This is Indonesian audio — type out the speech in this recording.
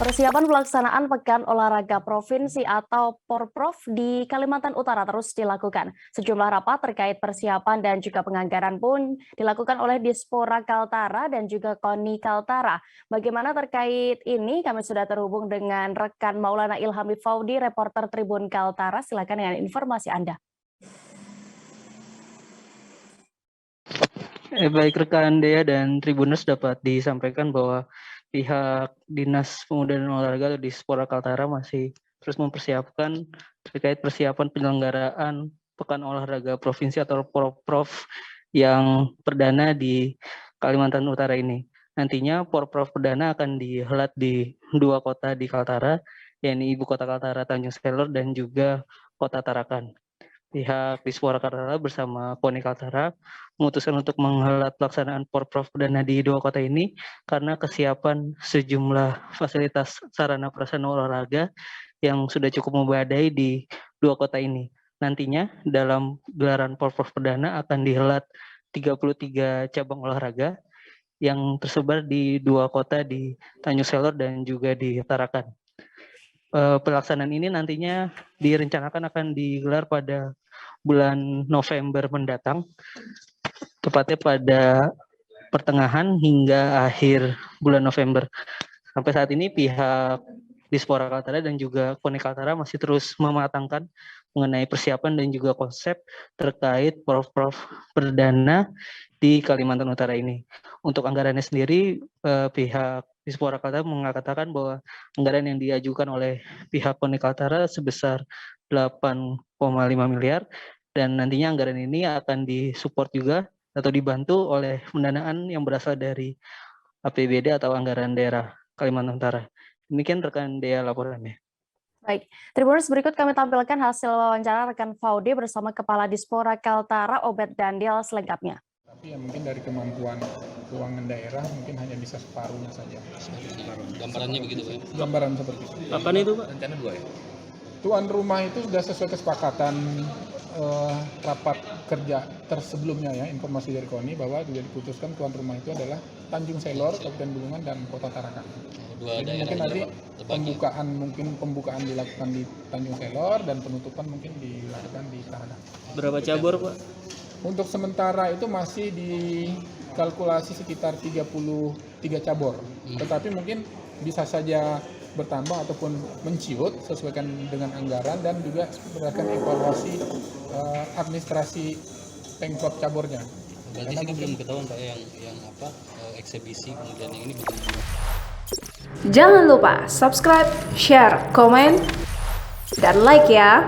Persiapan pelaksanaan Pekan Olahraga Provinsi atau Porprov di Kalimantan Utara terus dilakukan. Sejumlah rapat terkait persiapan dan juga penganggaran pun dilakukan oleh Dispora Kaltara dan juga KONI Kaltara. Bagaimana terkait ini? Kami sudah terhubung dengan rekan Maulana Ilhami Faudi, reporter Tribun Kaltara. Silakan dengan informasi Anda. Baik rekan Dea dan Tribuners, dapat disampaikan bahwa pihak Dinas Pemuda dan Olahraga atau Dispora Kaltara masih terus mempersiapkan terkait persiapan penyelenggaraan Pekan Olahraga Provinsi atau Porprov yang perdana di Kalimantan Utara ini. Nantinya Porprov perdana akan dihelat di dua kota di Kaltara, yakni Ibu Kota Kaltara Tanjung Selor dan juga Kota Tarakan. Pihak Dispora Kaltara bersama KONI Kaltara memutuskan untuk menghelat pelaksanaan Porprov perdana di dua kota ini karena kesiapan sejumlah fasilitas sarana prasarana olahraga yang sudah cukup memadai di dua kota ini. Nantinya dalam gelaran Porprov perdana akan dihelat 33 cabang olahraga yang tersebar di dua kota di Tanjung Selor dan juga di Tarakan. Pelaksanaan ini nantinya direncanakan akan digelar pada bulan November mendatang, tepatnya pada pertengahan hingga akhir bulan November. Sampai saat ini pihak Dispora Kaltara dan juga KONI Kaltara masih terus mematangkan mengenai persiapan dan juga konsep terkait Porprov perdana di Kalimantan Utara ini. Untuk anggarannya sendiri, pihak Dispora Kaltara mengatakan bahwa anggaran yang diajukan oleh pihak KONI Kaltara sebesar 8,5 miliar dan nantinya anggaran ini akan disupport juga atau dibantu oleh pendanaan yang berasal dari APBD atau anggaran daerah Kalimantan Utara. Demikian rekan Dea laporannya. Baik, Tribuners, berikut kami tampilkan hasil wawancara rekan Faudi bersama Kepala Dispora Kaltara Obed Daniel selengkapnya. Tapi ya mungkin dari kemampuan keuangan daerah mungkin hanya bisa separuhnya saja. Gambarannya begitu Pak? Gambaran seperti itu. Kapan itu Pak? Rencana 2 ya? Tuan rumah itu sudah sesuai kesepakatan rapat kerja tersebelumnya ya, informasi dari KONI bahwa sudah diputuskan tuan rumah itu adalah Tanjung Selor, Kabupaten Bulungan dan Kota Tarakan. Jadi mungkin nanti pembukaan dilakukan di Tanjung Selor dan penutupan mungkin dilakukan di Tarakan. Berapa cabur Pak? Untuk sementara itu masih dikalkulasi sekitar 33 cabur, tetapi mungkin bisa saja bertambah ataupun menciut sesuaikan dengan anggaran dan juga berdasarkan evaluasi administrasi Pemprov caburnya. Berarti sini belum ketahuan Pak yang eksebisi kemudian yang ini bagaimana? Jangan lupa subscribe, share, komen, dan like ya.